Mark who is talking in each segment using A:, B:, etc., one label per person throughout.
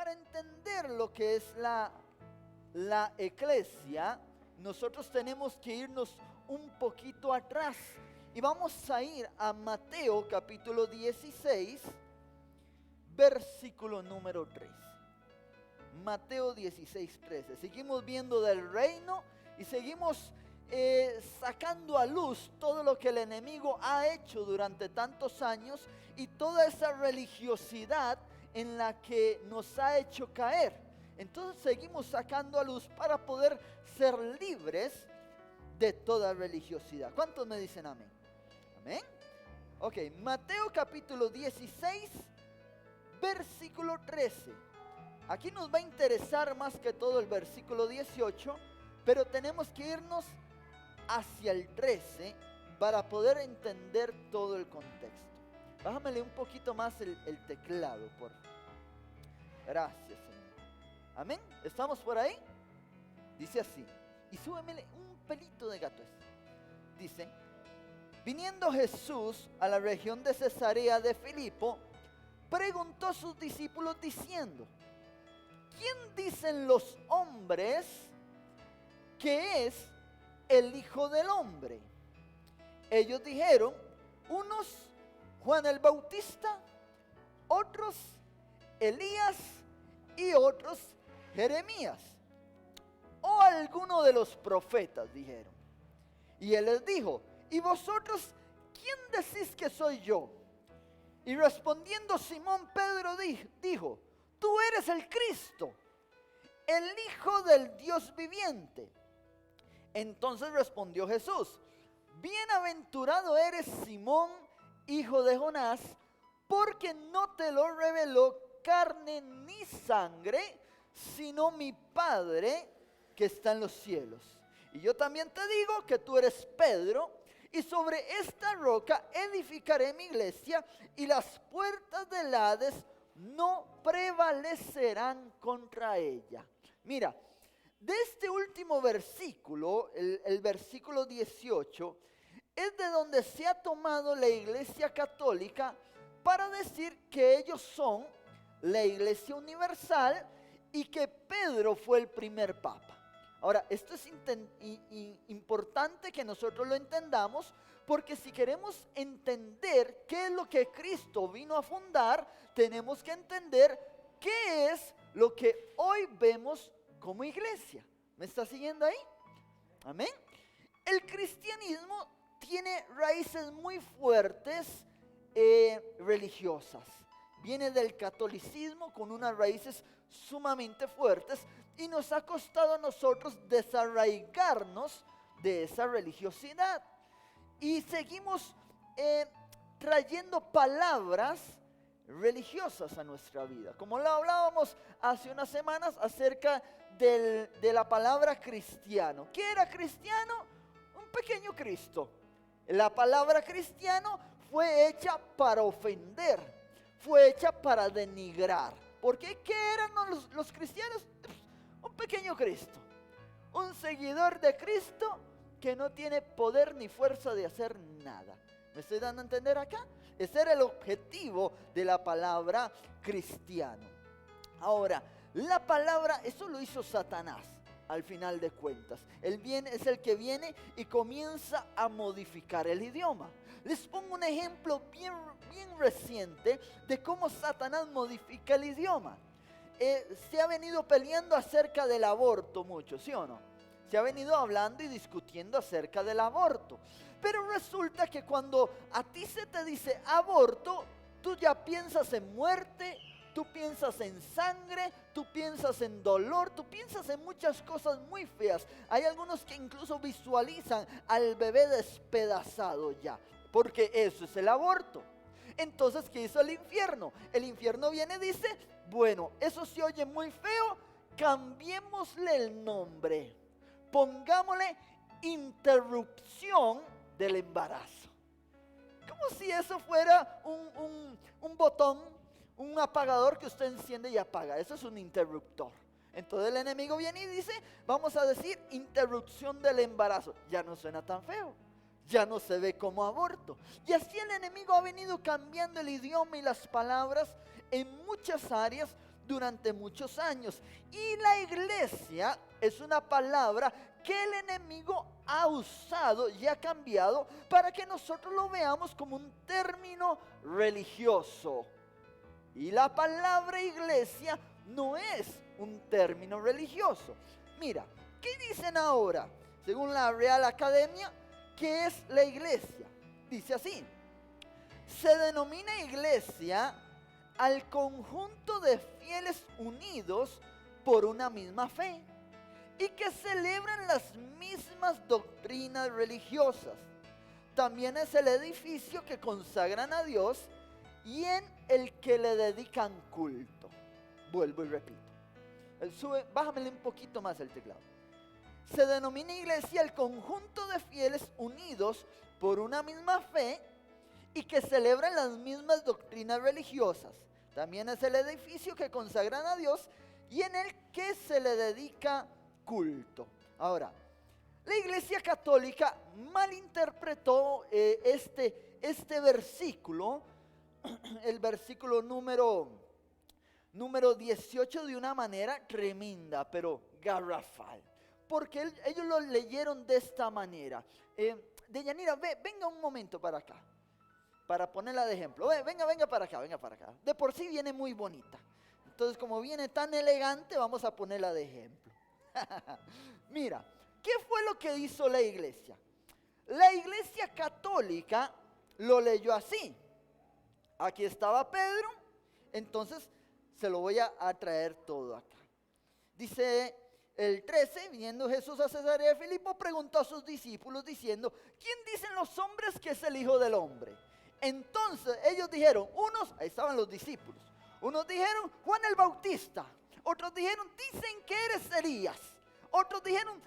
A: para entender lo que es la eclesia, nosotros tenemos que irnos un poquito atrás. Y vamos a ir a Mateo capítulo 16, versículo número 13. Mateo 16, 13. Seguimos viendo del reino y seguimos sacando a luz todo lo que el enemigo ha hecho durante tantos años y toda esa religiosidad en la que nos ha hecho caer. Entonces seguimos sacando a luz para poder ser libres de toda religiosidad. ¿Cuántos me dicen amén? Amén. Ok, Mateo capítulo 16, versículo 13. Aquí nos va a interesar más que todo el versículo 18, pero tenemos que irnos hacia el 13 para poder entender todo el contexto. Bájamele un poquito más el teclado, por favor. Gracias, Señor. Amén. ¿Estamos por ahí? Dice así. Y súbemele un pelito de gato. Dice: viniendo Jesús a la región de Cesarea de Filipo, preguntó a sus discípulos diciendo: ¿quién dicen los hombres que es el Hijo del Hombre? Ellos dijeron: unos Juan el Bautista, otros Elías y otros Jeremías, o alguno de los profetas, dijeron. Y él les dijo: ¿y vosotros quién decís que soy yo? Y respondiendo Simón Pedro dijo: tú eres el Cristo, el Hijo del Dios viviente. Entonces respondió Jesús: bienaventurado eres Simón, hijo de Jonás, porque no te lo reveló carne ni sangre, sino mi Padre que está en los cielos. Y yo también te digo que tú eres Pedro, y sobre esta roca edificaré mi iglesia, y las puertas del Hades no prevalecerán contra ella. Mira, de este último versículo, el versículo 18, es de donde se ha tomado la Iglesia Católica para decir que ellos son la Iglesia Universal y que Pedro fue el primer papa. Ahora, esto es importante que nosotros lo entendamos, porque si queremos entender qué es lo que Cristo vino a fundar, tenemos que entender qué es lo que hoy vemos como iglesia. ¿Me está siguiendo ahí? Amén. El cristianismo tiene raíces muy fuertes religiosas. Viene del catolicismo con unas raíces sumamente fuertes y nos ha costado a nosotros desarraigarnos de esa religiosidad. Y seguimos trayendo palabras religiosas a nuestra vida. Como lo hablábamos hace unas semanas acerca de la palabra cristiano. ¿Qué era cristiano? Un pequeño Cristo. La palabra cristiano fue hecha para ofender, fue hecha para denigrar. ¿Por qué? ¿Qué eran los cristianos? Un pequeño Cristo, un seguidor de Cristo que no tiene poder ni fuerza de hacer nada. ¿Me estoy dando a entender acá? Ese era el objetivo de la palabra cristiano. Ahora, la palabra, eso lo hizo Satanás al final de cuentas. Él es el que viene y comienza a modificar el idioma. Les pongo un ejemplo bien reciente de cómo Satanás modifica el idioma. Se ha venido peleando acerca del aborto mucho, ¿sí o no? Se ha venido hablando y discutiendo acerca del aborto. Pero resulta que cuando a ti se te dice aborto, tú ya piensas en muerte, tú piensas en sangre, tú piensas en dolor, tú piensas en muchas cosas muy feas. Hay algunos que incluso visualizan al bebé despedazado ya, porque eso es el aborto. Entonces, ¿qué hizo el infierno? El infierno viene y dice: bueno, eso se oye muy feo, cambiémosle el nombre, pongámosle interrupción del embarazo. Como si eso fuera un botón, un apagador que usted enciende y apaga. Eso es un interruptor. Entonces el enemigo viene y dice: vamos a decir interrupción del embarazo. Ya no suena tan feo, ya no se ve como aborto. Y así el enemigo ha venido cambiando el idioma y las palabras en muchas áreas, durante muchos años. Y la iglesia es una palabra que el enemigo ha usado y ha cambiado para que nosotros lo veamos como un término religioso. Y la palabra iglesia no es un término religioso. Mira, ¿qué dicen ahora? Según la Real Academia, ¿qué es la iglesia? Dice así: se denomina iglesia al conjunto de fieles unidos por una misma fe y que celebran las mismas doctrinas religiosas. También es el edificio que consagran a Dios y en el que le dedican culto. Vuelvo y repito. Bájamele un poquito más el teclado. Se denomina iglesia el conjunto de fieles unidos por una misma fe y que celebran las mismas doctrinas religiosas. También es el edificio que consagran a Dios y en el que se le dedica culto. Ahora, la Iglesia Católica malinterpretó este versículo, el versículo número 18, de una manera tremenda, pero garrafal. Porque ellos lo leyeron de esta manera. Deyanira, venga un momento para acá, para ponerla de ejemplo. Venga para acá, venga para acá. De por sí viene muy bonita. Entonces, como viene tan elegante, vamos a ponerla de ejemplo. Mira, ¿qué fue lo que hizo la iglesia? La iglesia católica lo leyó así. Aquí estaba Pedro, entonces se lo voy a traer todo acá. Dice el 13, viniendo Jesús a Cesarea de Filipo, preguntó a sus discípulos diciendo: ¿quién dicen los hombres que es el Hijo del Hombre? Entonces ellos dijeron, ahí estaban los discípulos, unos dijeron Juan el Bautista, otros dijeron dicen que eres Elías, otros dijeron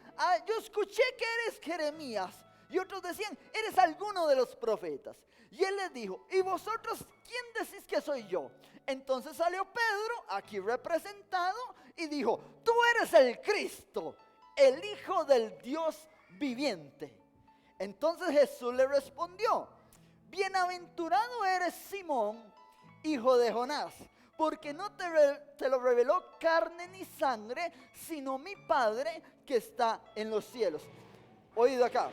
A: yo escuché que eres Jeremías, y otros decían eres alguno de los profetas. Y él les dijo, ¿y vosotros quién decís que soy yo? Entonces salió Pedro, aquí representado, y dijo, tú eres el Cristo, el Hijo del Dios viviente. Entonces Jesús le respondió, bienaventurado eres Simón, hijo de Jonás, porque no te lo reveló carne ni sangre, sino mi Padre que está en los cielos. Oído acá.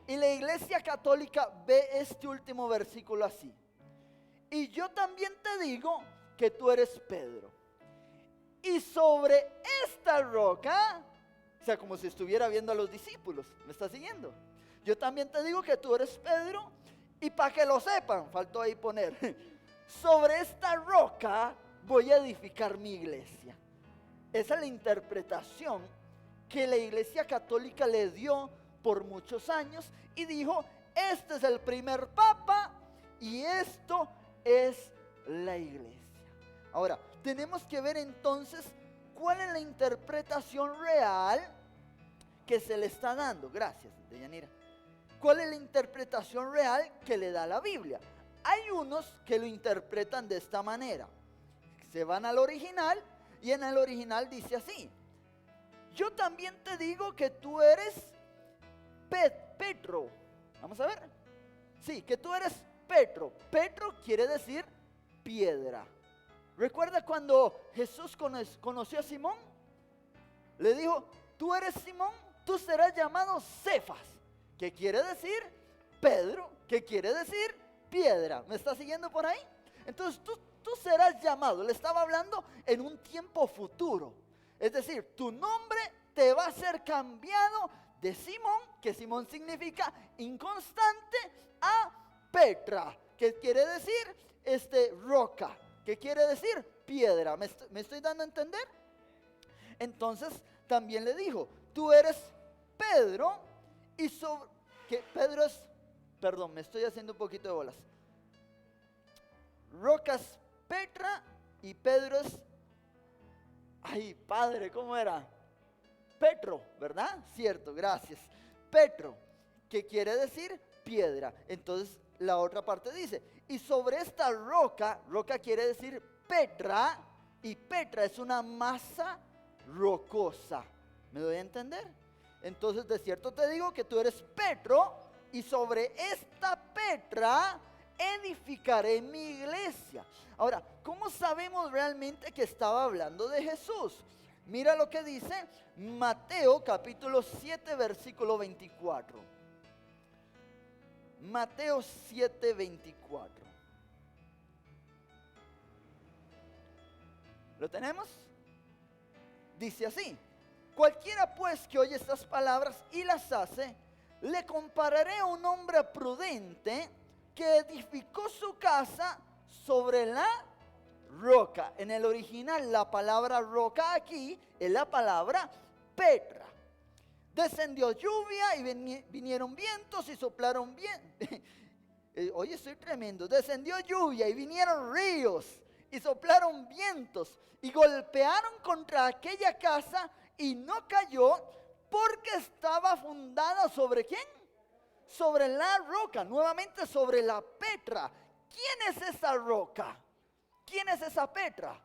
A: Y la Iglesia Católica ve este último versículo así: y yo también te digo que tú eres Pedro, y sobre esta roca, o sea, como si estuviera viendo a los discípulos, ¿me está siguiendo? Yo también te digo que tú eres Pedro, y para que lo sepan, faltó ahí poner, sobre esta roca voy a edificar mi iglesia. Esa es la interpretación que la Iglesia Católica le dio por muchos años, y dijo, este es el primer papa y esto es la iglesia. Ahora, tenemos que ver entonces cuál es la interpretación real que se le está dando. Gracias, Deyanira. ¿Cuál es la interpretación real que le da la Biblia? Hay unos que lo interpretan de esta manera. Se van al original y en el original dice así: yo también te digo que tú eres Petro. Vamos a ver. Sí, que tú eres Petro. Petro quiere decir piedra. ¿Recuerda cuando Jesús conoció a Simón? Le dijo, tú eres Simón, tú serás llamado Cefas, que quiere decir Pedro, que quiere decir piedra. ¿Me está siguiendo por ahí? Entonces tú serás llamado. Le estaba hablando en un tiempo futuro. Es decir, tu nombre te va a ser cambiado de Simón, que Simón significa inconstante, a Petra, que quiere decir roca, que quiere decir piedra. ¿Me estoy dando a entender? Entonces también le dijo, tú eres Pedro, y que Pedro es, perdón, me estoy haciendo un poquito de bolas. Roca es Petra y Pedro es, ay padre, ¿cómo era? Petro, ¿verdad? Cierto, gracias. Petro, que quiere decir piedra. Entonces la otra parte dice, y sobre esta roca, roca quiere decir Petra, y Petra es una masa rocosa. ¿Me doy a entender? Entonces de cierto te digo que tú eres Petro, y sobre esta Petra edificaré mi iglesia. Ahora, ¿cómo sabemos realmente que estaba hablando de Jesús? Mira lo que dice Mateo capítulo 7 versículo 24. Mateo 7, 24. ¿Lo tenemos? Dice así: cualquiera pues que oye estas palabras y las hace, le compararé a un hombre prudente que edificó su casa sobre la roca. En el original la palabra roca aquí es la palabra Petra. Descendió lluvia y vinieron vientos y soplaron bien. Oye, estoy tremendo. Descendió lluvia y vinieron ríos y soplaron vientos y golpearon contra aquella casa y no cayó porque estaba fundada ¿sobre quién? Sobre la roca, nuevamente sobre la Petra. ¿Quién es esa roca? ¿Quién es esa Petra?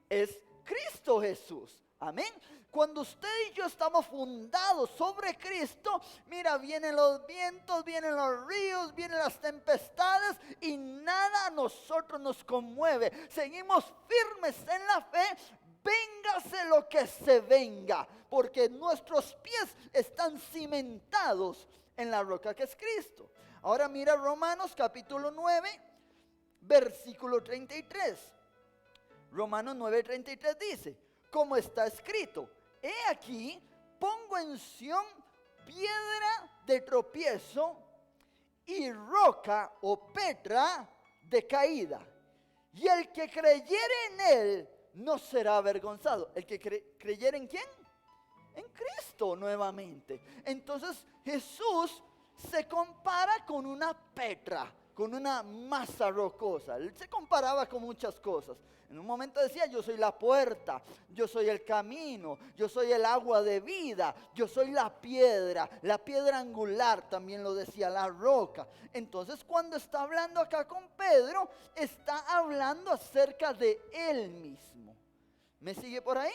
A: Es Cristo Jesús. Amén. Cuando usted y yo estamos fundados sobre Cristo, mira, vienen los vientos, vienen los ríos, vienen las tempestades y nada a nosotros nos conmueve. Seguimos firmes en la fe, véngase lo que se venga, porque nuestros pies están cimentados en la roca que es Cristo. Ahora mira Romanos capítulo 9, versículo 33. Romanos 9:33 dice: como está escrito, he aquí, pongo en Sión piedra de tropiezo y roca o Petra de caída. Y el que creyere en él no será avergonzado. ¿El que creyere en quién? En Cristo nuevamente. Entonces Jesús se compara con una Petra, con una masa rocosa. Él se comparaba con muchas cosas. En un momento decía: yo soy la puerta, yo soy el camino, yo soy el agua de vida, yo soy la piedra angular, también lo decía, la roca. Entonces cuando está hablando acá con Pedro, está hablando acerca de él mismo. ¿Me sigue por ahí?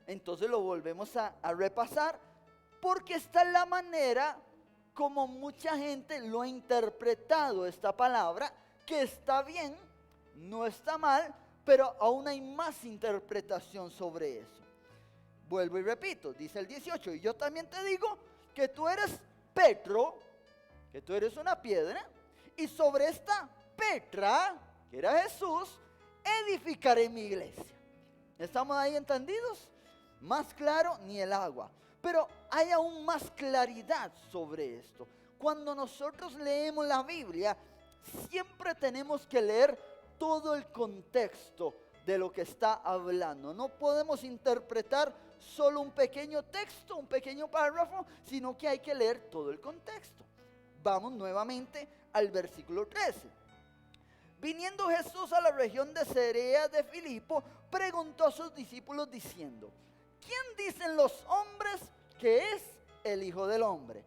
A: Entonces lo volvemos a repasar, porque esta es la manera como mucha gente lo ha interpretado esta palabra, que está bien, no está mal, pero aún hay más interpretación sobre eso. Vuelvo y repito, dice el 18: y yo también te digo que tú eres Petro, que tú eres una piedra, y sobre esta Petra, que era Jesús, edificaré mi iglesia. ¿Estamos ahí entendidos? Más claro ni el agua. Pero hay aún más claridad sobre esto. Cuando nosotros leemos la Biblia, siempre tenemos que leer todo el contexto de lo que está hablando. No podemos interpretar solo un pequeño texto, un pequeño párrafo, sino que hay que leer todo el contexto. Vamos nuevamente al versículo 13. Viniendo Jesús a la región de Cesarea de Filipo, preguntó a sus discípulos diciendo: ¿quién dicen los hombres que es el Hijo del Hombre?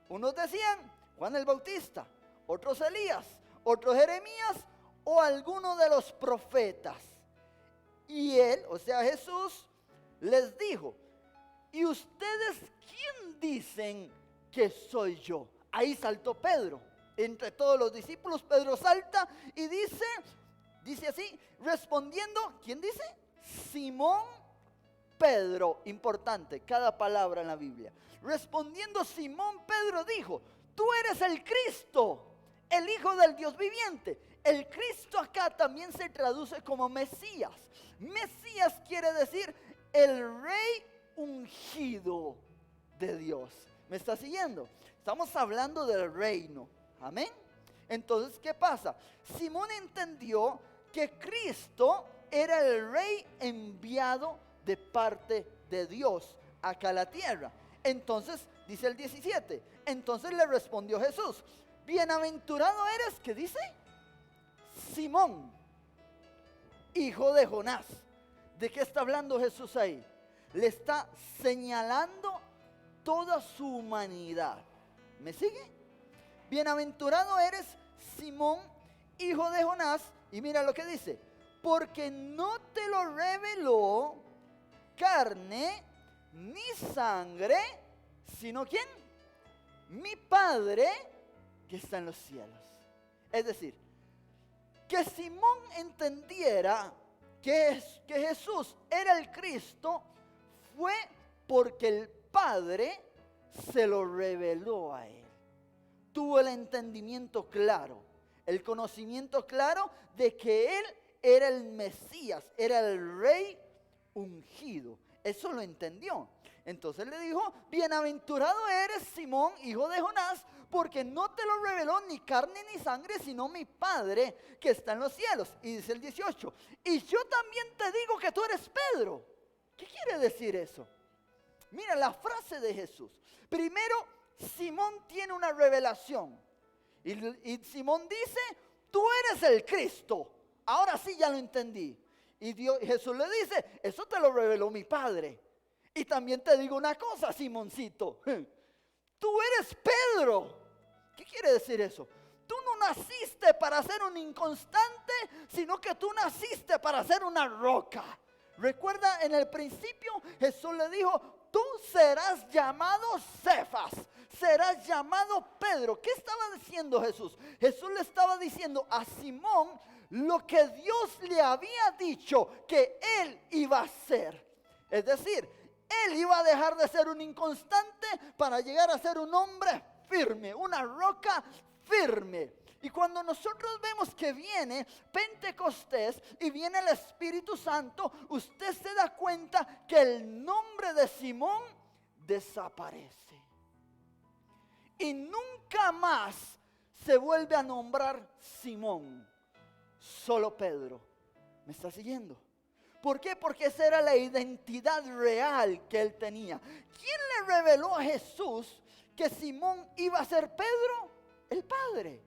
A: Unos decían Juan el Bautista, otros Elías, otros Jeremías o alguno de los profetas. Y él, o sea Jesús, les dijo: ¿y ustedes quién dicen que soy yo? Ahí saltó Pedro. Entre todos los discípulos, Pedro salta y dice así, respondiendo, ¿quién dice? Simón Pedro, importante, cada palabra en la Biblia. Respondiendo Simón Pedro dijo: tú eres el Cristo, el Hijo del Dios viviente. El Cristo acá también se traduce como Mesías. Mesías quiere decir el Rey ungido de Dios. ¿Me está siguiendo? Estamos hablando del reino. Amén. Entonces, ¿qué pasa? Simón entendió que Cristo era el Rey enviado de parte de Dios acá a la tierra. Entonces, dice el 17, entonces le respondió Jesús: bienaventurado eres, ¿qué dice? Simón, hijo de Jonás. ¿De qué está hablando Jesús ahí? Le está señalando toda su humanidad. ¿Me sigue? Bienaventurado eres, Simón, hijo de Jonás. Y mira lo que dice: porque no te lo reveló carne ni sangre, sino ¿quién? Mi Padre que está en los cielos. Es decir, que Simón entendiera que Jesús era el Cristo fue porque el Padre se lo reveló a él. Tuvo el entendimiento claro, el conocimiento claro de que él era el Mesías, era el Rey ungido. Eso lo entendió. Entonces le dijo: bienaventurado eres, Simón, hijo de Jonás, porque no te lo reveló ni carne ni sangre, sino mi Padre que está en los cielos. Y dice el 18: y yo también te digo que tú eres Pedro. ¿Qué quiere decir eso? Mira la frase de Jesús. Primero, Simón tiene una revelación. Y Simón dice: tú eres el Cristo. Ahora sí ya lo entendí. Y Jesús le dice: eso te lo reveló mi Padre. Y también te digo una cosa, Simoncito. Tú eres Pedro. ¿Qué quiere decir eso? Tú no naciste para ser un inconstante, sino que tú naciste para ser una roca. Recuerda, en el principio Jesús le dijo: tú serás llamado Cefas, serás llamado Pedro. ¿Qué estaba diciendo Jesús? Jesús le estaba diciendo a Simón lo que Dios le había dicho que él iba a hacer. Es decir, él iba a dejar de ser un inconstante para llegar a ser un hombre firme, una roca firme. Y cuando nosotros vemos que viene Pentecostés y viene el Espíritu Santo, usted se da cuenta que el nombre de Simón desaparece. Y nunca más se vuelve a nombrar Simón, solo Pedro. ¿Me está siguiendo? ¿Por qué? Porque esa era la identidad real que él tenía. ¿Quién le reveló a Jesús que Simón iba a ser Pedro? El Padre.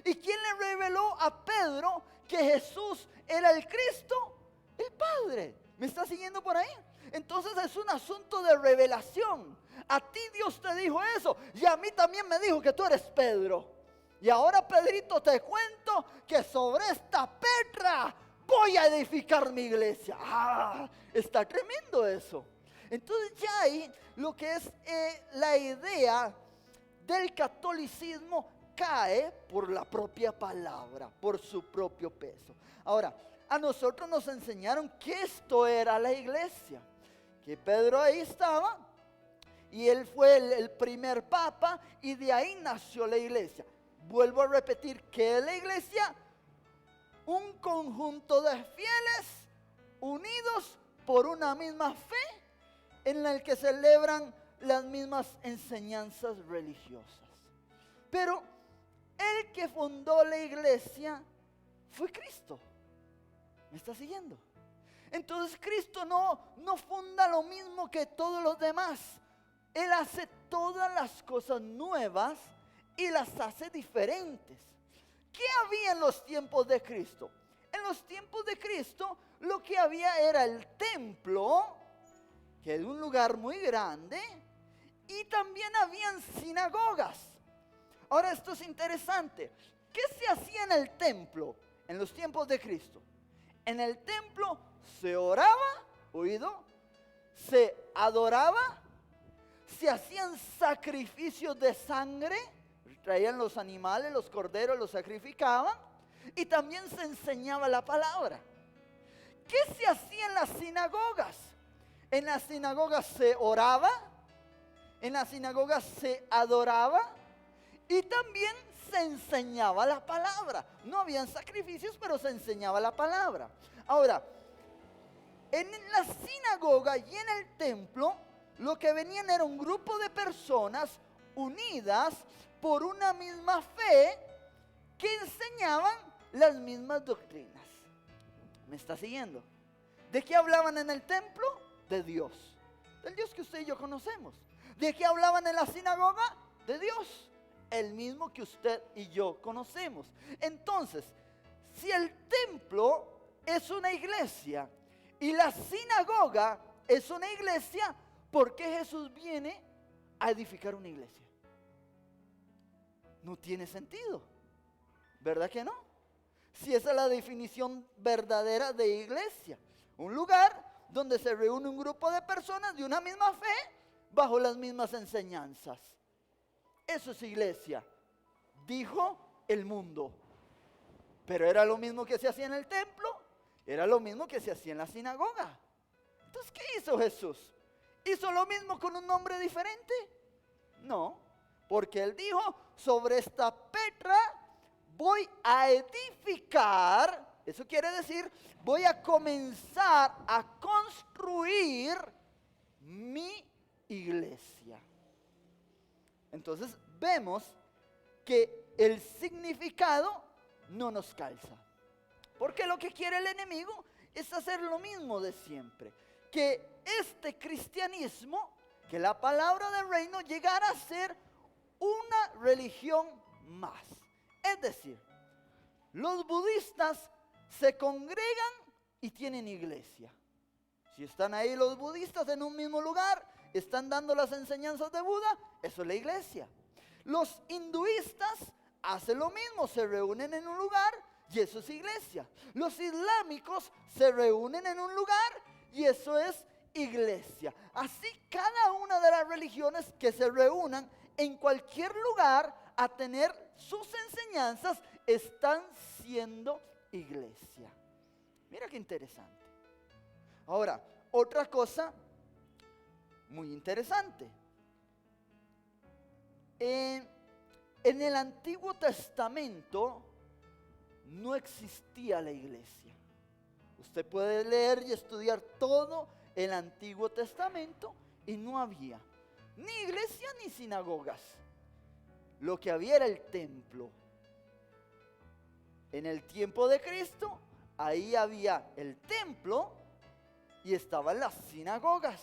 A: ¿Y quién le reveló a Pedro que Jesús era el Cristo? El Padre. ¿Me está siguiendo por ahí? Entonces es un asunto de revelación. A ti Dios te dijo eso, y a mí también me dijo que tú eres Pedro. Y ahora, Pedrito, te cuento que sobre esta Petra voy a edificar mi iglesia. Está tremendo eso. Entonces ya hay lo que es la idea del catolicismo cae por la propia palabra, por su propio peso. Ahora, a nosotros nos enseñaron que esto era la iglesia, que Pedro ahí estaba y él fue el primer papa y de ahí nació la iglesia. Vuelvo a repetir, que es la iglesia: un conjunto de fieles unidos por una misma fe en la que celebran las mismas enseñanzas religiosas. Pero el que fundó la iglesia fue Cristo. ¿Me está siguiendo? Entonces Cristo no funda lo mismo que todos los demás. Él hace todas las cosas nuevas y las hace diferentes. ¿Qué había en los tiempos de Cristo? En los tiempos de Cristo lo que había era el templo, que era un lugar muy grande, y también habían sinagogas. Ahora, esto es interesante. ¿Qué se hacía en el templo en los tiempos de Cristo? En el templo se oraba, oído, se adoraba, se hacían sacrificios de sangre, traían los animales, los corderos, los sacrificaban, y también se enseñaba la palabra. ¿Qué se hacía en las sinagogas? En las sinagogas se oraba, en las sinagogas se adoraba y también se enseñaba la palabra. No habían sacrificios, pero se enseñaba la palabra. Ahora, en la sinagoga y en el templo, lo que venían era un grupo de personas unidas por una misma fe que enseñaban las mismas doctrinas. ¿Me está siguiendo? ¿De qué hablaban en el templo? De Dios. Del Dios que usted y yo conocemos. ¿De qué hablaban en la sinagoga? De Dios. El mismo que usted y yo conocemos. Entonces, si el templo es una iglesia y la sinagoga es una iglesia, ¿por qué Jesús viene a edificar una iglesia? No tiene sentido, ¿verdad que no? Si esa es la definición verdadera de iglesia, un lugar donde se reúne un grupo de personas de una misma fe bajo las mismas enseñanzas. Eso es iglesia, dijo el mundo. Pero era lo mismo que se hacía en el templo, era lo mismo que se hacía en la sinagoga. Entonces, ¿qué hizo Jesús? ¿Hizo lo mismo con un nombre diferente? No, porque Él dijo, sobre esta Petra voy a edificar, eso quiere decir, voy a comenzar a construir mi iglesia. Entonces vemos que el significado no nos calza. Porque lo que quiere el enemigo es hacer lo mismo de siempre. Que este cristianismo, que la palabra del reino llegara a ser una religión más. Es decir, los budistas se congregan y tienen iglesia. Si están ahí los budistas en un mismo lugar, están dando las enseñanzas de Buda, eso es la iglesia. Los hinduistas hacen lo mismo, se reúnen en un lugar y eso es iglesia. Los islámicos se reúnen en un lugar y eso es iglesia. Así cada una de las religiones que se reúnan en cualquier lugar a tener sus enseñanzas están siendo iglesia. Mira qué interesante. Ahora, otra cosa muy interesante. En el Antiguo Testamento no existía la iglesia. Usted puede leer y estudiar todo el Antiguo Testamento y no había ni iglesia ni sinagogas. Lo que había era el templo. En el tiempo de Cristo, ahí había el templo y estaban las sinagogas.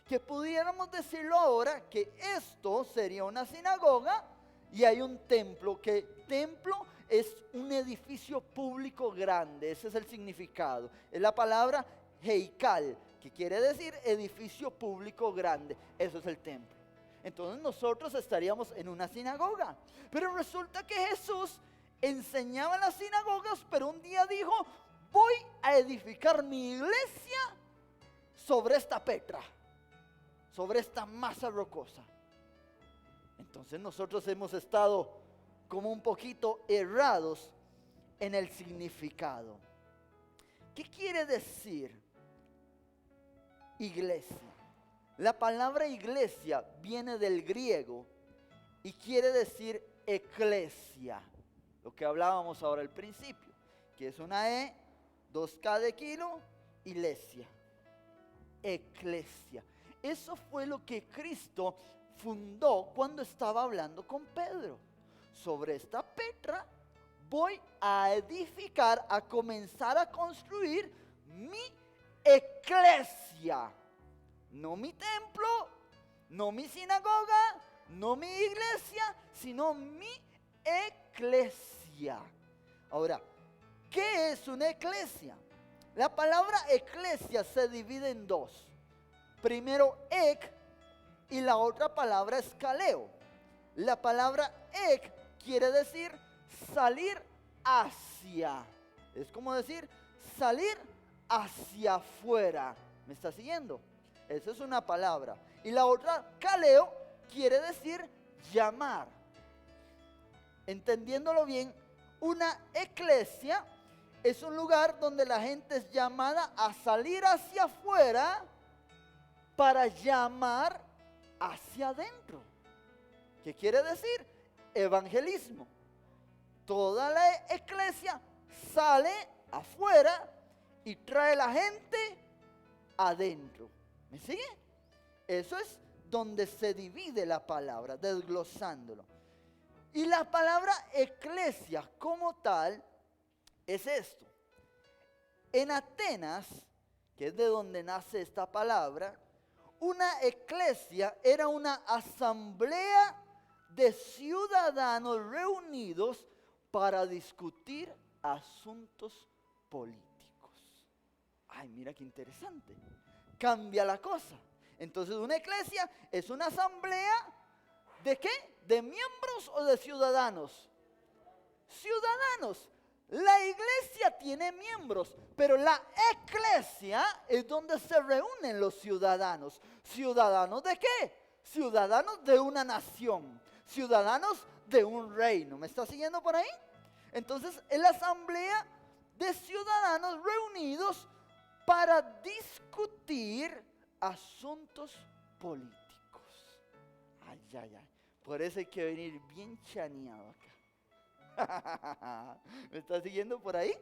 A: Que pudiéramos decirlo ahora que esto sería una sinagoga y hay un templo, que templo es un edificio público grande, ese es el significado. Es la palabra heikal, que quiere decir edificio público grande, eso es el templo. Entonces nosotros estaríamos en una sinagoga, pero resulta que Jesús enseñaba en las sinagogas, pero un día dijo, voy a edificar mi iglesia sobre esta Petra, sobre esta masa rocosa. Entonces nosotros hemos estado como un poquito errados en el significado. ¿Qué quiere decir iglesia? La palabra iglesia viene del griego y quiere decir eclesia, lo que hablábamos ahora al principio, que es una E, 2K de kilo, iglesia, eclesia. Eso fue lo que Cristo fundó cuando estaba hablando con Pedro. Sobre esta Petra voy a edificar, a comenzar a construir mi eclesia. No mi templo, no mi sinagoga, no mi iglesia, sino mi eclesia. Ahora, ¿qué es una eclesia? La palabra eclesia se divide en dos. Primero, ek, y la otra palabra es kaleo. La palabra ek quiere decir salir hacia. Es como decir salir hacia afuera. ¿Me está siguiendo? Esa es una palabra. Y la otra, kaleo, quiere decir llamar. Entendiéndolo bien, una eclesia es un lugar donde la gente es llamada a salir hacia afuera para llamar hacia adentro. ¿Qué quiere decir? Evangelismo. Toda la eclesia sale afuera y trae la gente adentro. ¿Me sigue? Eso es donde se divide la palabra, desglosándolo. Y la palabra eclesia como tal es esto. En Atenas, que es de donde nace esta palabra, una eclesia era una asamblea de ciudadanos reunidos para discutir asuntos políticos. Ay, mira qué interesante. Cambia la cosa. Entonces una eclesia es una asamblea ¿de qué? ¿De miembros o de ciudadanos? Ciudadanos. La iglesia tiene miembros, pero la eclesia es donde se reúnen los ciudadanos. ¿Ciudadanos de qué? Ciudadanos de una nación, ciudadanos de un reino. ¿Me está siguiendo por ahí? Entonces, es la asamblea de ciudadanos reunidos para discutir asuntos políticos. Ay, ay, ay. Por eso hay que venir bien chaneado acá. ¿Me está siguiendo por ahí?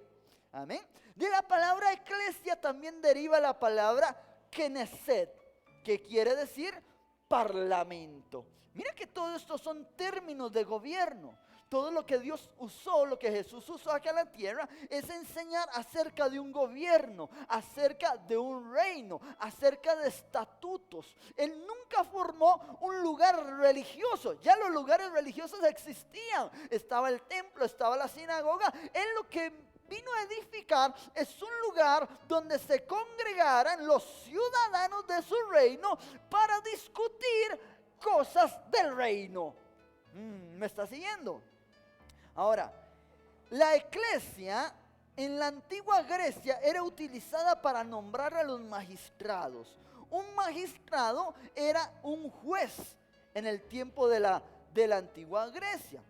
A: Amén. De la palabra eclesia también deriva la palabra Knesset, que quiere decir parlamento. Mira que todo esto son términos de gobierno. Todo lo que Dios usó, lo que Jesús usó acá en la tierra, es enseñar acerca de un gobierno, acerca de un reino, acerca de estatutos. Él nunca formó un lugar religioso. Ya los lugares religiosos existían. Estaba el templo, estaba la sinagoga. Él lo que vino a edificar es un lugar donde se congregaran los ciudadanos de su reino para discutir cosas del reino. ¿Me está siguiendo? Ahora, la eclesia en la antigua Grecia era utilizada para nombrar a los magistrados. Un magistrado era un juez en el tiempo de la antigua Grecia.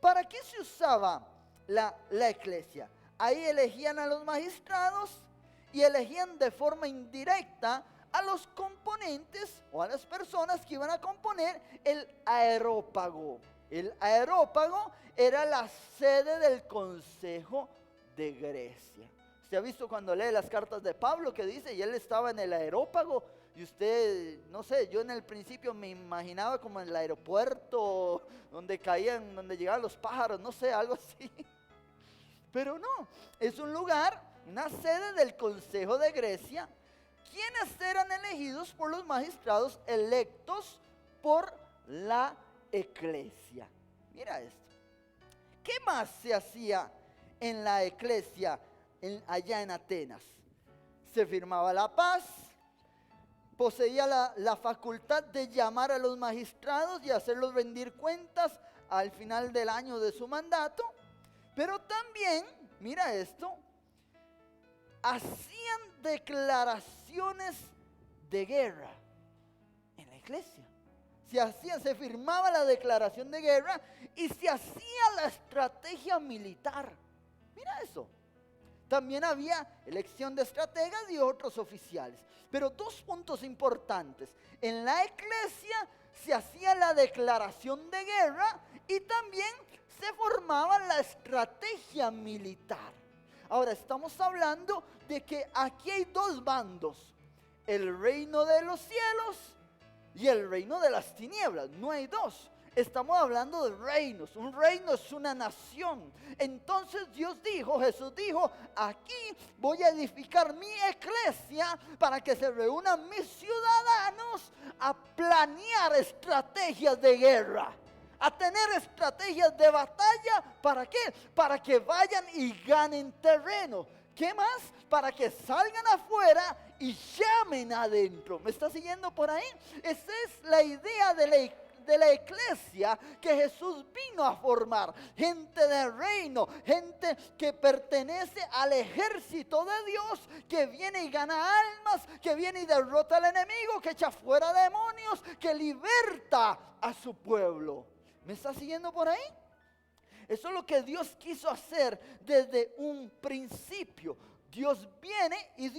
A: ¿Para qué se usaba la eclesia? Ahí elegían a los magistrados y elegían de forma indirecta a los componentes o a las personas que iban a componer el areópago. El areópago era la sede del Consejo de Grecia. Usted ha visto cuando lee las cartas de Pablo que dice, y él estaba en el areópago, y usted, no sé, yo en el principio me imaginaba como en el aeropuerto, donde caían, donde llegaban los pájaros, no sé, algo así. Pero no, es un lugar, una sede del Consejo de Grecia, quienes eran elegidos por los magistrados electos por la eclesia. Mira esto. ¿Qué más se hacía en la eclesia allá en Atenas? Se firmaba la paz, poseía la facultad de llamar a los magistrados y hacerlos rendir cuentas al final del año de su mandato, pero también, mira esto, hacían declaraciones de guerra en la iglesia. Se firmaba la declaración de guerra y se hacía la estrategia militar. Mira eso. También había elección de estrategas y otros oficiales. Pero dos puntos importantes. En la iglesia se hacía la declaración de guerra y también se formaba la estrategia militar. Ahora estamos hablando de que aquí hay dos bandos. El reino de los cielos y el reino de las tinieblas. No hay dos. Estamos hablando de reinos. Un reino es una nación. Entonces Dios dijo, Jesús dijo, aquí voy a edificar mi iglesia para que se reúnan mis ciudadanos a planear estrategias de guerra, a tener estrategias de batalla. ¿Para qué? Para que vayan y ganen terreno. ¿Qué más? Para que salgan afuera y llamen adentro. ¿Me está siguiendo por ahí? Esa es la idea de la iglesia que Jesús vino a formar. Gente del reino, gente que pertenece al ejército de Dios, que viene y gana almas, que viene y derrota al enemigo, que echa fuera demonios, que liberta a su pueblo. ¿Me está siguiendo por ahí? Eso es lo que Dios quiso hacer desde un principio. Dios viene y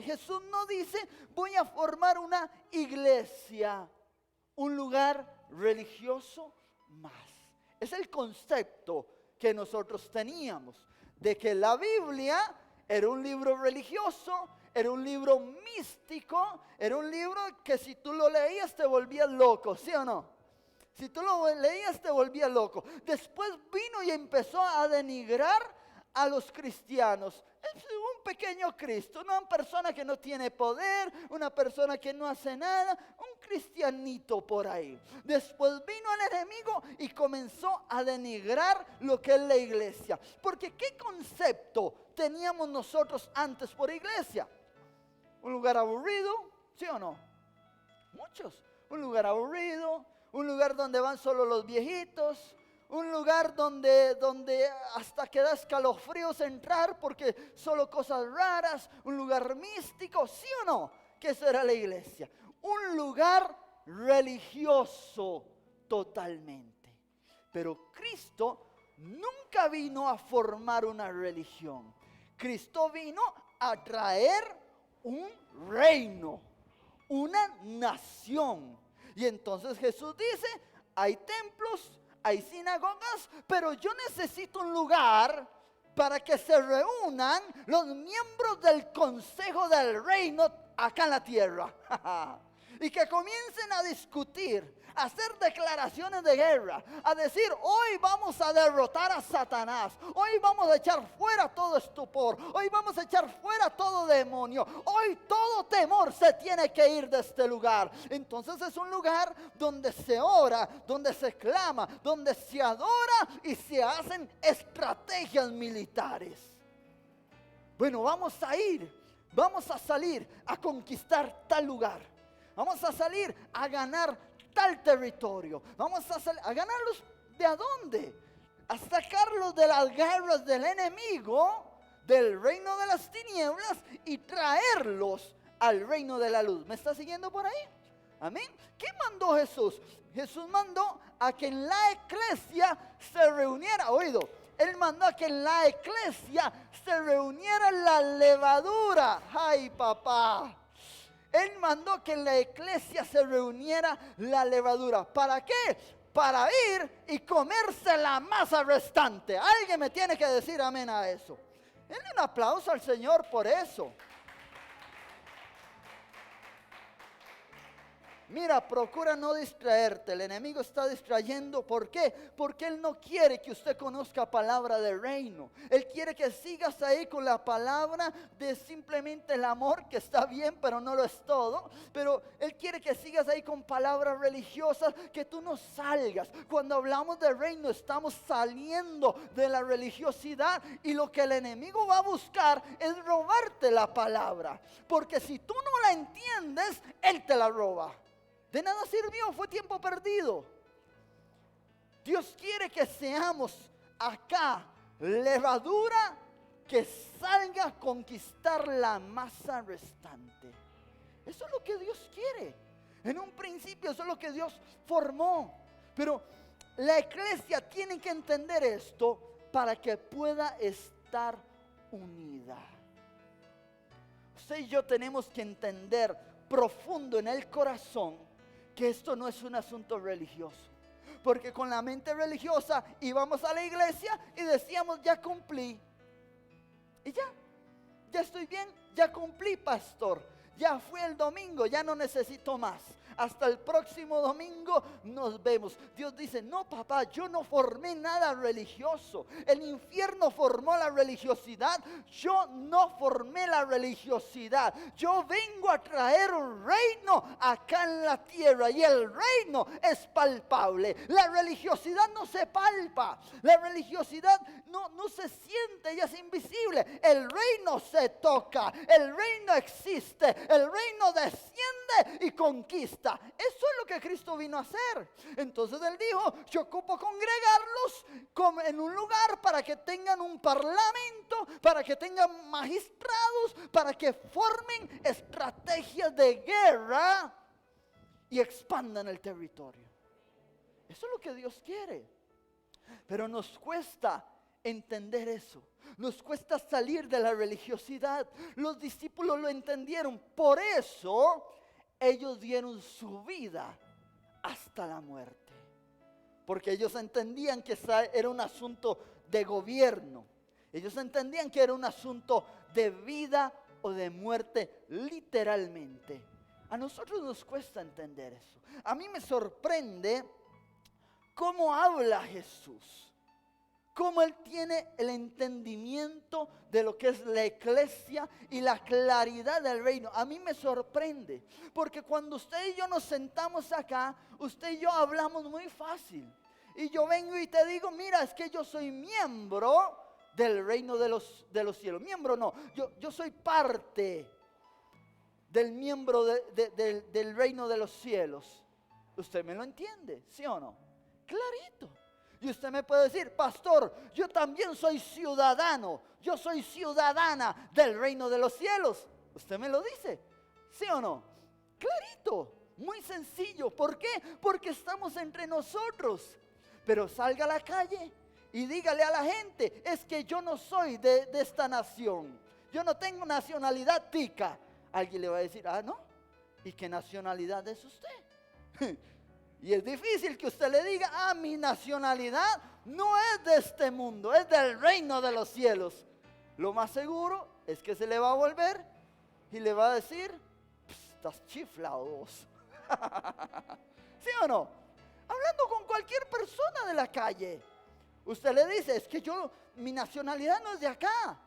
A: Jesús no dice, voy a formar una iglesia, un lugar religioso más. Es el concepto que nosotros teníamos, de que la Biblia era un libro religioso, era un libro místico, era un libro que si tú lo leías te volvías loco, ¿sí o no? Si tú lo leías te volvías loco. Después vino y empezó a denigrar a los cristianos. Es un pequeño Cristo, una persona que no tiene poder, una persona que no hace nada, un cristianito por ahí. Después vino el enemigo y comenzó a denigrar lo que es la iglesia. Porque ¿qué concepto teníamos nosotros antes por iglesia? ¿Un lugar aburrido? ¿Sí o no? Muchos. Un lugar aburrido, un lugar donde van solo los viejitos, un lugar donde hasta queda escalofríos entrar porque solo cosas raras, un lugar místico, ¿sí o no? Que eso era la iglesia, un lugar religioso totalmente. Pero Cristo nunca vino a formar una religión. Cristo vino a traer un reino, una nación. Y entonces Jesús dice, hay templos, hay sinagogas, pero yo necesito un lugar para que se reúnan los miembros del consejo del reino acá en la tierra. Y que comiencen a discutir, a hacer declaraciones de guerra, a decir, hoy vamos a derrotar a Satanás, hoy vamos a echar fuera todo estupor, hoy vamos a echar fuera todo demonio, hoy todo temor se tiene que ir de este lugar. Entonces es un lugar donde se ora, donde se clama, donde se adora y se hacen estrategias militares. Bueno, vamos a salir a conquistar tal lugar. Vamos a salir a ganar tal territorio. Vamos a salir a ganarlos, ¿de a dónde? A sacarlos de las guerras del enemigo, del reino de las tinieblas, y traerlos al reino de la luz. ¿Me está siguiendo por ahí? Amén. ¿Qué mandó Jesús? Jesús mandó a que en la iglesia se reuniera, oído, Él mandó a que en la iglesia se reuniera la levadura. ¡Ay, papá! Él mandó que en la iglesia se reuniera la levadura. ¿Para qué? Para ir y comerse la masa restante. Alguien me tiene que decir amén a eso. Denle un aplauso al Señor por eso. Mira, procura no distraerte. El enemigo está distrayendo. ¿Por qué? Porque él no quiere que usted conozca palabra del reino. Él quiere que sigas ahí con la palabra de simplemente el amor, que está bien, pero no lo es todo. Pero él quiere que sigas ahí con palabras religiosas, que tú no salgas. Cuando hablamos del reino, estamos saliendo de la religiosidad. Y lo que el enemigo va a buscar es robarte la palabra. Porque si tú no la entiendes, él te la roba. De nada sirvió, fue tiempo perdido. Dios quiere que seamos acá levadura que salga a conquistar la masa restante. Eso es lo que Dios quiere. En un principio eso es lo que Dios formó. Pero la iglesia tiene que entender esto para que pueda estar unida. Usted y yo tenemos que entender profundo en el corazón que esto no es un asunto religioso. Porque con la mente religiosa íbamos a la iglesia y decíamos, ya cumplí. Y ya estoy bien, ya cumplí, pastor. Ya fue el domingo, ya no necesito más. Hasta el próximo domingo nos vemos. Dios dice, no, papá, yo no formé nada religioso. El infierno formó la religiosidad. Yo no formé la religiosidad. Yo vengo a traer un reino acá en la tierra. Y el reino es palpable. La religiosidad no se palpa. La religiosidad no se siente y es invisible. El reino se toca. El reino existe. El reino desciende y conquista. Eso es lo que Cristo vino a hacer. Entonces Él dijo, yo ocupo congregarlos en un lugar para que tengan un parlamento, para que tengan magistrados, para que formen estrategias de guerra y expandan el territorio. Eso es lo que Dios quiere. Pero nos cuesta entender eso. Nos cuesta salir de la religiosidad. Los discípulos lo entendieron. Por eso ellos dieron su vida hasta la muerte. Porque ellos entendían que era un asunto de gobierno. Ellos entendían que era un asunto de vida o de muerte, literalmente. A nosotros nos cuesta entender eso. A mí me sorprende cómo habla Jesús. Cómo Él tiene el entendimiento de lo que es la iglesia y la claridad del reino. A mí me sorprende. Porque cuando usted y yo nos sentamos acá, usted y yo hablamos muy fácil. Y yo vengo y te digo, mira, es que yo soy miembro del reino de los cielos. Miembro no, yo soy parte del miembro del reino de los cielos. ¿Usted me lo entiende? ¿Sí o no? Clarito. Y usted me puede decir, pastor, yo también soy ciudadano, yo soy ciudadana del reino de los cielos. ¿Usted me lo dice? ¿Sí o no? Clarito, muy sencillo. ¿Por qué? Porque estamos entre nosotros. Pero salga a la calle y dígale a la gente, es que yo no soy de esta nación, yo no tengo nacionalidad tica. Alguien le va a decir, ah, ¿no? ¿Y qué nacionalidad es usted? Y es difícil que usted le diga, ah, mi nacionalidad no es de este mundo, es del reino de los cielos. Lo más seguro es que se le va a volver y le va a decir, estás chiflado vos. ¿Sí o no? Hablando con cualquier persona de la calle, usted le dice, es que mi nacionalidad no es de acá,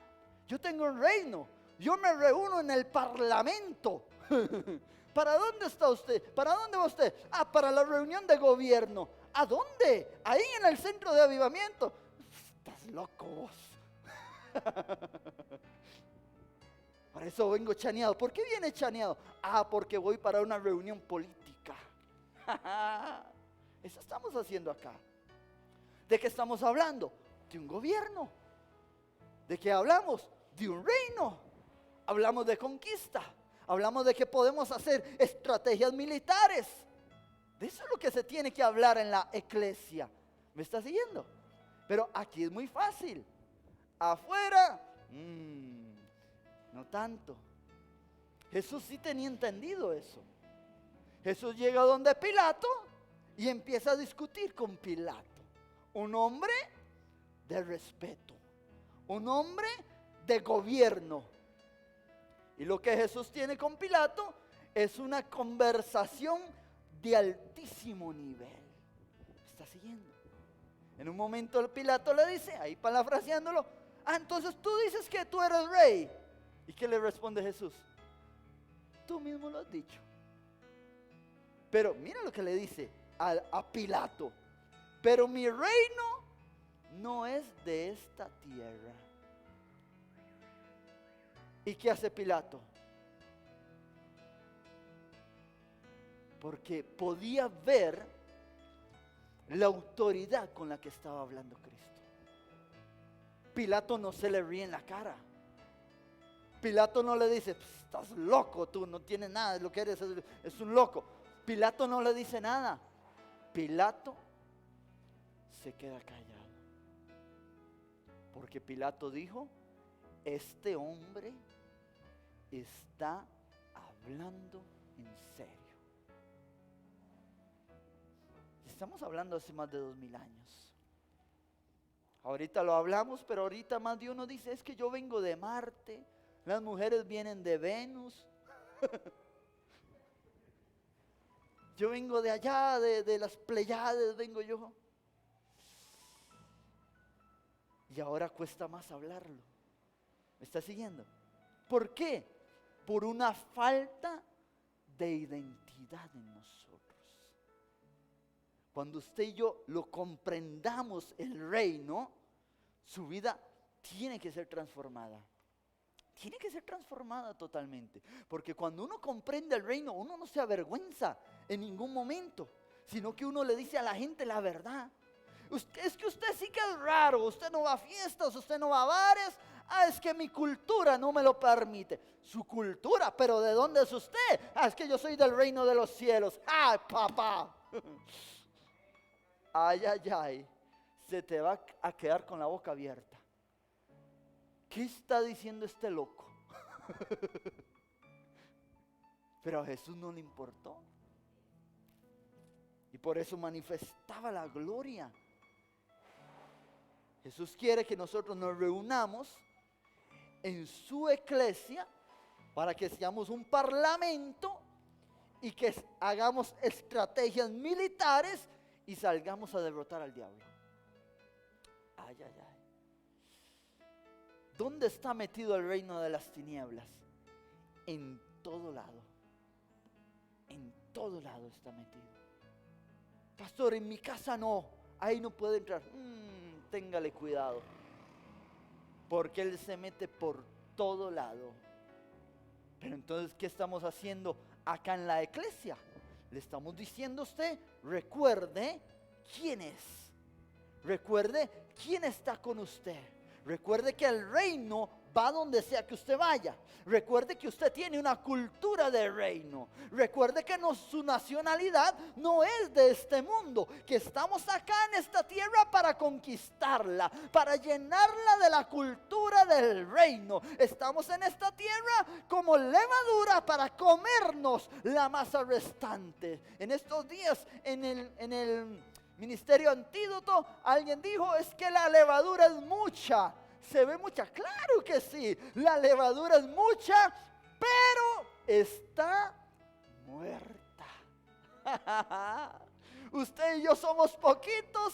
A: yo tengo un reino, yo me reúno en el parlamento. ¿Para dónde está usted? ¿Para dónde va usted? Ah, para la reunión de gobierno. ¿A dónde? Ahí en el centro de avivamiento. Estás loco vos. Para eso vengo chaneado. ¿Por qué viene chaneado? Ah, porque voy para una reunión política. Eso estamos haciendo acá. ¿De qué estamos hablando? De un gobierno. ¿De qué hablamos? De un reino. Hablamos de conquista. Hablamos de que podemos hacer estrategias militares. De eso es lo que se tiene que hablar en la iglesia. ¿Me está siguiendo? Pero aquí es muy fácil. Afuera, no tanto. Jesús sí tenía entendido eso. Jesús llega donde Pilato y empieza a discutir con Pilato. Un hombre de respeto. Un hombre de gobierno. Y lo que Jesús tiene con Pilato es una conversación de altísimo nivel. ¿Está siguiendo? En un momento el Pilato le dice, ahí parafraseándolo, ah, entonces tú dices que tú eres rey. ¿Y qué le responde Jesús? Tú mismo lo has dicho. Pero mira lo que le dice a Pilato. Pero mi reino no es de esta tierra. ¿Y qué hace Pilato? Porque podía ver la autoridad con la que estaba hablando Cristo. Pilato no se le ríe en la cara. Pilato no le dice, estás loco, tú no tienes nada, lo que eres es un loco. Pilato no le dice nada. Pilato se queda callado. Porque Pilato dijo, este hombre está hablando en serio. Estamos hablando hace más de 2000 años. Ahorita lo hablamos, pero ahorita más de uno dice, es que yo vengo de Marte, las mujeres vienen de Venus. Yo vengo de allá, de las Pleiades, vengo yo. Y ahora cuesta más hablarlo. ¿Me está siguiendo? ¿Por qué? Por una falta de identidad en nosotros. Cuando usted y yo lo comprendamos el reino, su vida tiene que ser transformada. Tiene que ser transformada totalmente. Porque cuando uno comprende el reino, uno no se avergüenza en ningún momento, sino que uno le dice a la gente la verdad. Es que usted sí que es raro, usted no va a fiestas, usted no va a bares. Ah, es que mi cultura no me lo permite. Su cultura, pero ¿de dónde es usted? Ah, es que yo soy del reino de los cielos. ¡Ay, papá! Ay, ay, ay. Se te va a quedar con la boca abierta. ¿Qué está diciendo este loco? Pero a Jesús no le importó. Y por eso manifestaba la gloria. Jesús quiere que nosotros nos reunamos en su iglesia para que seamos un parlamento y que hagamos estrategias militares y salgamos a derrotar al diablo. Ay, ay, ay. ¿Dónde está metido el reino de las tinieblas? En todo lado. En todo lado está metido. Pastor, en mi casa no. Ahí no puede entrar. Téngale cuidado. Porque Él se mete por todo lado. Pero entonces, ¿qué estamos haciendo acá en la iglesia? Le estamos diciendo a usted, recuerde quién es. Recuerde quién está con usted. Recuerde que el reino va donde sea que usted vaya. Recuerde que usted tiene una cultura de reino. Recuerde que su nacionalidad no es de este mundo, que estamos acá en esta tierra para conquistarla, para llenarla de la cultura del reino. Estamos en esta tierra como levadura para comernos la masa restante. En estos días, en el Ministerio Antídoto, alguien dijo, es que la levadura es mucha. ¿Se ve mucha? Claro que sí, la levadura es mucha, pero está muerta. Usted y yo somos poquitos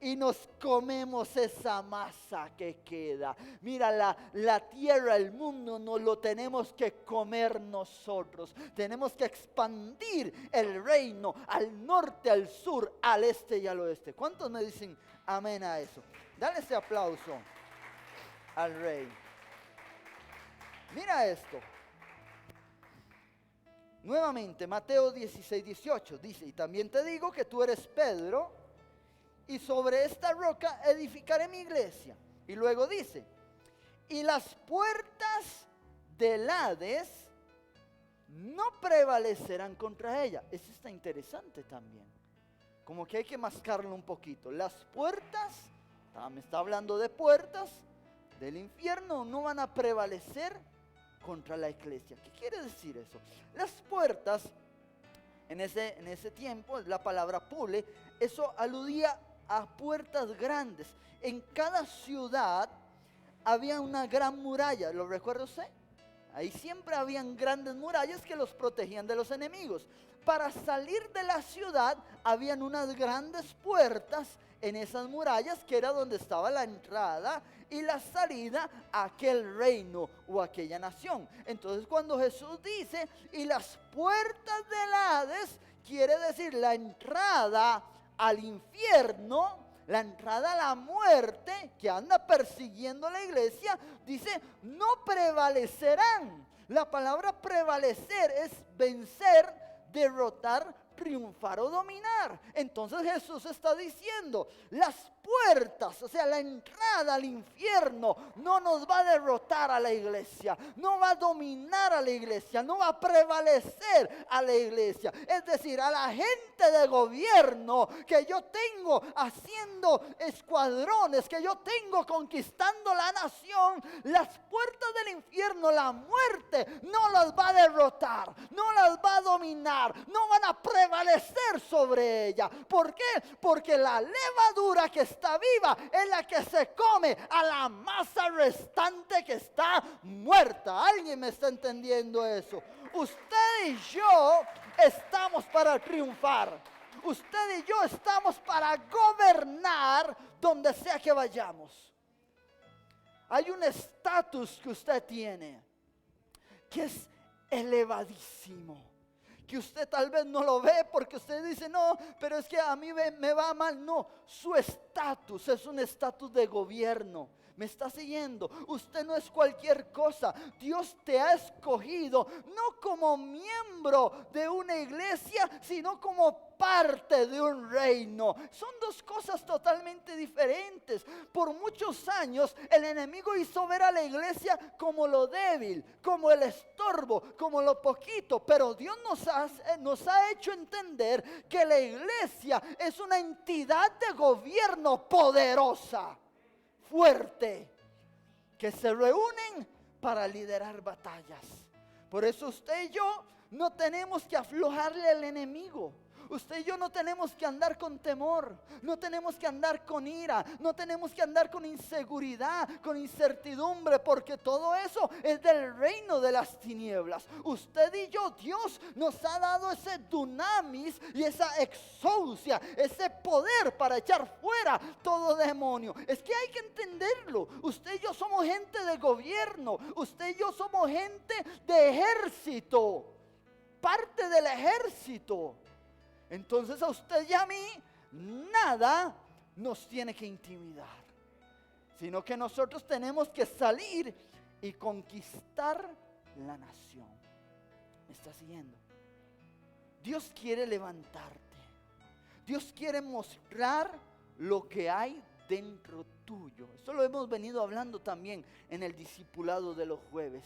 A: y nos comemos esa masa que queda. Mira, la tierra, el mundo, nos lo tenemos que comer nosotros. Tenemos que expandir el reino al norte, al sur, al este y al oeste. ¿Cuántos me dicen amén a eso? Dale ese aplauso al rey. Mira esto. Nuevamente, Mateo 16:18 dice, y también te digo que tú eres Pedro, y sobre esta roca edificaré mi iglesia. Y luego dice, y las puertas del Hades no prevalecerán contra ella. Eso está interesante también. Como que hay que mascarlo un poquito. Las puertas, me está hablando de puertas del infierno, no van a prevalecer contra la iglesia. ¿Qué quiere decir eso? Las puertas, en ese tiempo, la palabra pule, eso aludía a puertas grandes. En cada ciudad había una gran muralla, ¿lo recuerda usted? Ahí siempre habían grandes murallas que los protegían de los enemigos. Para salir de la ciudad habían unas grandes puertas en esas murallas, que era donde estaba la entrada y la salida a aquel reino o aquella nación. Entonces, cuando Jesús dice, y las puertas del Hades, quiere decir la entrada al infierno, la entrada a la muerte que anda persiguiendo la iglesia, dice, no prevalecerán. La palabra prevalecer es vencer, derrotar, triunfar o dominar. Entonces Jesús está diciendo, las puertas, o sea, la entrada al infierno no nos va a derrotar a la iglesia, no va a dominar a la iglesia, no va a prevalecer a la iglesia. Es decir, a la gente de gobierno que yo tengo haciendo escuadrones, que yo tengo conquistando la nación, las puertas del infierno, la muerte, no las va a derrotar, no las va a dominar, no van a prevalecer sobre ella. ¿Por qué? Porque la levadura que está viva es la que se come a la masa restante que está muerta. ¿Alguien me está entendiendo eso? Usted y yo estamos para triunfar. Usted y yo estamos para gobernar donde sea que vayamos. Hay un estatus que usted tiene que es elevadísimo, que usted tal vez no lo ve porque usted dice, no, pero es que a mí me va mal. No, su estatus es un estatus de gobierno. ¿Me está siguiendo? Usted no es cualquier cosa. Dios te ha escogido no como miembro de una iglesia, sino como parte de un reino. Son dos cosas totalmente diferentes. Por muchos años el enemigo hizo ver a la iglesia como lo débil, como el estorbo, como lo poquito. Pero Dios nos ha hecho entender que la iglesia es una entidad de gobierno poderosa, fuerte, que se reúnen para liderar batallas. Por eso usted y yo no tenemos que aflojarle al enemigo. Usted y yo no tenemos que andar con temor, no tenemos que andar con ira, no tenemos que andar con inseguridad, con incertidumbre, porque todo eso es del reino de las tinieblas. Usted y yo, Dios nos ha dado ese dunamis y esa exousia, ese poder para echar fuera todo demonio. Es que hay que entenderlo. Usted y yo somos gente de gobierno, usted y yo somos gente de ejército, parte del ejército. Entonces a usted y a mí nada nos tiene que intimidar, sino que nosotros tenemos que salir y conquistar la nación. ¿Me está siguiendo? Dios quiere levantarte. Dios quiere mostrar lo que hay dentro tuyo. Esto lo hemos venido hablando también en el discipulado de los jueves.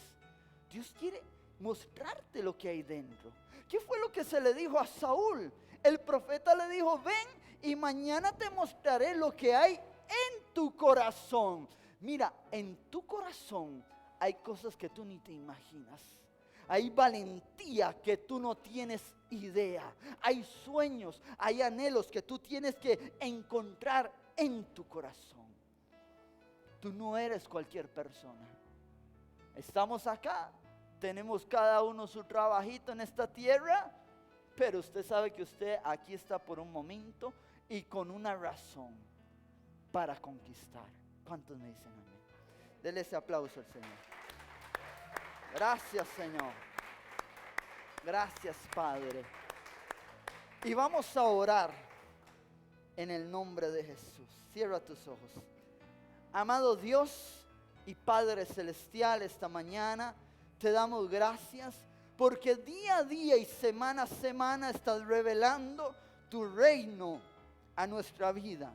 A: Dios quiere mostrarte lo que hay dentro. ¿Qué fue lo que se le dijo a Saúl? El profeta le dijo: ven y mañana te mostraré lo que hay en tu corazón. Mira, en tu corazón hay cosas que tú ni te imaginas. Hay valentía que tú no tienes idea. Hay sueños, hay anhelos que tú tienes que encontrar en tu corazón. Tú no eres cualquier persona. Estamos acá, tenemos cada uno su trabajito en esta tierra, pero usted sabe que usted aquí está por un momento y con una razón para conquistar. ¿Cuántos me dicen amén? Dele ese aplauso al Señor. Gracias, Señor. Gracias, Padre. Y vamos a orar en el nombre de Jesús. Cierra tus ojos. Amado Dios y Padre Celestial, esta mañana te damos gracias porque día a día y semana a semana estás revelando tu reino a nuestra vida.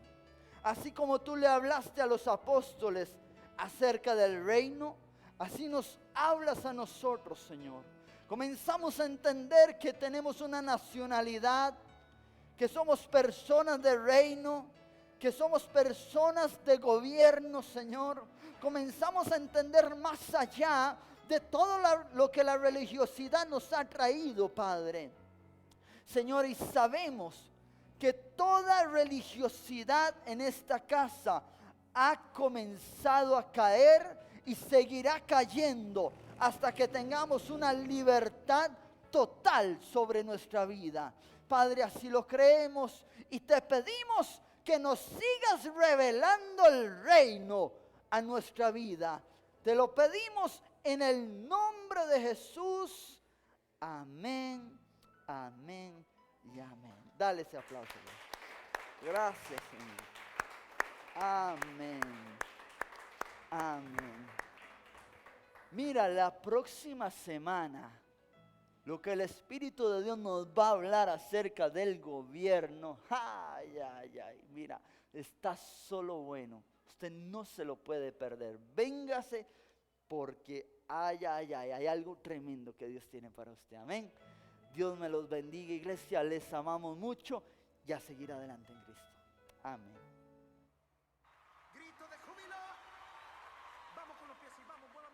A: Así como tú le hablaste a los apóstoles acerca del reino, así nos hablas a nosotros, Señor. Comenzamos a entender que tenemos una nacionalidad, que somos personas de reino, que somos personas de gobierno, Señor. Comenzamos a entender más allá de todo lo que la religiosidad nos ha traído, Padre. Señor, y sabemos que toda religiosidad en esta casa ha comenzado a caer y seguirá cayendo hasta que tengamos una libertad total sobre nuestra vida. Padre, así lo creemos y te pedimos que nos sigas revelando el reino a nuestra vida. Te lo pedimos en el nombre de Jesús. Amén, amén y amén. Dale ese aplauso. Gracias, Señor. Amén. Amén. Mira, la próxima semana, lo que el Espíritu de Dios nos va a hablar acerca del gobierno. Ay, ay, ay. Mira, está solo bueno. Usted no se lo puede perder. Véngase porque hay algo tremendo que Dios tiene para usted. Amén. Dios me los bendiga, iglesia. Les amamos mucho y a seguir adelante en Cristo. Amén.
B: Grito de júbilo. Vamos con los pies y vamos.